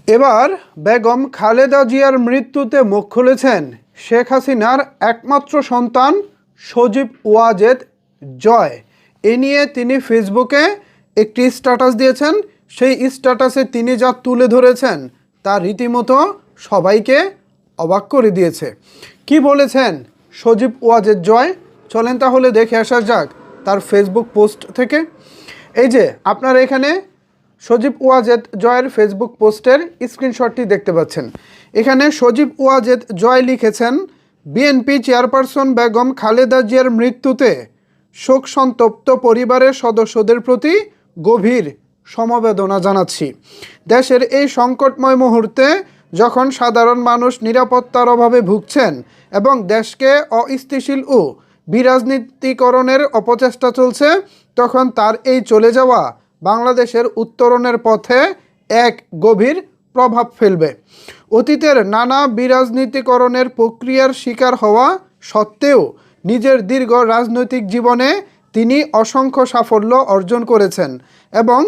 এবার বেগম খালেদা জিয়ার মৃত্যুতে মুখ খুলেছেন শেখ হাসিনার একমাত্র সন্তান সজীব ওয়াজেদ জয়। এ নিয়ে তিনি ফেসবুকে একটি স্ট্যাটাস দিয়েছেন। সেই স্ট্যাটাসে তিনি যা তুলে ধরেছেন তা রীতিমতো সবাইকে অবাক করে দিয়েছে। কি বলেছেন সজীব ওয়াজেদ জয়, চলেন তাহলে দেখে আসা যাক তার ফেসবুক পোস্ট থেকে। এই যে আপনারা এখানে সজীব ওয়াজেদ জয়ের ফেসবুক পোস্টের স্ক্রিনশটটি দেখতে পাচ্ছেন। এখানে সজীব ওয়াজেদ জয় লিখেছেন, বিএনপি চেয়ারপারসন বেগম খালেদা জিয়ার মৃত্যুতে শোক সন্তপ্ত পরিবারের সদস্যদের প্রতি গভীর সমবেদনা জানাচ্ছি। দেশের এই সংকটময় মুহূর্তে যখন সাধারণ মানুষ নিরাপত্তার অভাবে ভুগছেন এবং দেশকে অস্থিতিশীল ও বিরাজনীতিকরণের অপচেষ্টা চলছে, তখন তার এই চলে যাওয়া বাংলাদেশের উত্তরণের পথে এক গভীর প্রভাব ফেলবে। অতীতের নানা বিরাজনীতিকরণের প্রক্রিয়ার শিকার হওয়া সত্ত্বেও নিজের দীর্ঘ রাজনৈতিক জীবনে তিনি অসংখ্য সাফল্য অর্জন করেছেন এবং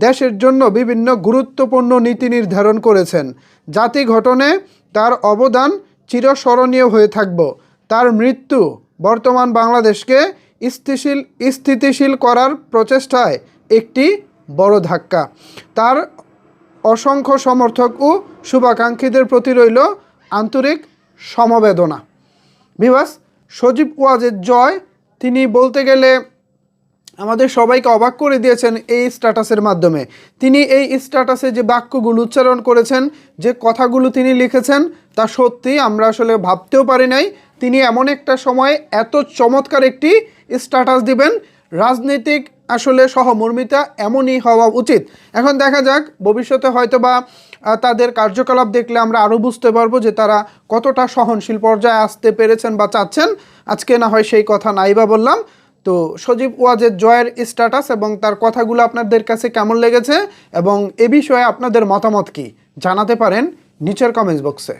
দেশের জন্য বিভিন্ন গুরুত্বপূর্ণ নীতি নির্ধারণ করেছেন। জাতি গঠনে তার অবদান চিরস্মরণীয় হয়ে থাকবে। তার মৃত্যু বর্তমান বাংলাদেশকে স্থিতিশীল করার প্রচেষ্টায় একটি বড় ধাক্কা। তার অসংখ্য সমর্থক ও শুভাকাঙ্ক্ষীদের প্রতি রইল আন্তরিক সমবেদনা। ভিউয়ার্স, সজীব ওয়াজেদ জয় তিনি বলতে গেলে আমাদের সবাইকে অবাক করে দিয়েছেন এই স্ট্যাটাসের মাধ্যমে। তিনি এই স্ট্যাটাসে যে বাক্যগুলো উচ্চারণ করেছেন, যে কথাগুলো তিনি লিখেছেন, তা সত্যি আমরা আসলে ভাবতেও পারি নাই তিনি এমন একটা সময়ে এত চমৎকার একটি স্ট্যাটাস দিবেন। রাজনৈতিক আসলে সহমর্মিতা এমনই হওয়া উচিত। এখন দেখা যাক ভবিষ্যতে হয়তোবা তাদের কার্যকলাপ দেখলে আমরা আরও বুঝতে পারবো যে তারা কতটা সহনশীল পর্যায়ে আসতে পেরেছেন বা চাচ্ছেন। আজকে না হয় সেই কথা নাই বা বললাম। তো সজীব ওয়াজেদ জয়ের স্ট্যাটাস এবং তার কথাগুলো আপনাদের কাছে কেমন লেগেছে এবং এ বিষয়ে আপনাদের মতামত কি জানাতে পারেন নিচের কমেন্টস বক্সে।